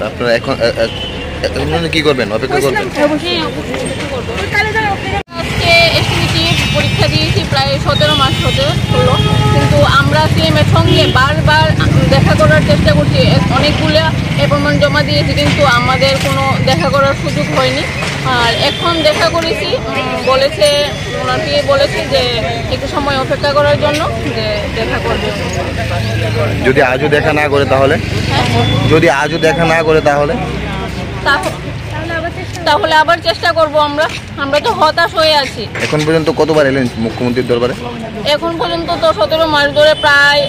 আপনারা এখন কি করবেন? অপেক্ষা করবেন? আজকে এসটিভিটি পরীক্ষা দিয়েছি প্রায় 17 মাস হলো, কিন্তু আমরা সিএমের সঙ্গে বারবার দেখা করার চেষ্টা করছি, অনেকগুলো অ্যাপয়েন্টমেন্ট জমা দিয়েছি, কিন্তু আমাদের কোনো দেখা করার সুযোগ হয়নি। আর এখন দেখা করেছি, ওনাকে বলেছে যে একটু সময় অপেক্ষা করার জন্য, যে দেখা করবে। যদি আজও দেখা না করে তাহলে? তাহলে আবার চেষ্টা করব। আমরা তো হতাশ হয়ে আছি। এখন পর্যন্ত কতবার এলেন মুখ্যমন্ত্রীর দরবারে? এখন পর্যন্ত তো 17 মাস ধরে প্রায়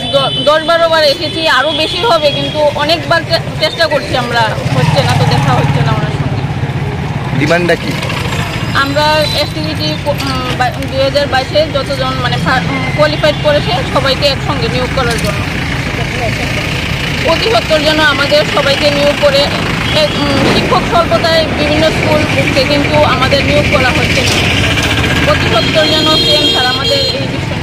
10-12 বার এসেছি, আরো বেশি হবে, কিন্তু অনেকবার চেষ্টা করছি আমরা, হচ্ছে না, তো দেখা হচ্ছে না ওনার সঙ্গে। ডিমান্ডটা কি? আমরা এসটিভিটি 2022-এ যতজন মানে কোয়ালিফাইড করেছে সবাইকে একসঙ্গে নিয়োগ করার জন্য, অতি সত্তর জন্য আমাদের সবাইকে নিয়োগ করে। শিক্ষক স্বল্পতায় বিভিন্ন স্কুল উঠছে, কিন্তু আমাদের নিয়োগ করা হচ্ছে না। অতি সত্তর জন সিএম স্যার আমাদের এই বিষয়ে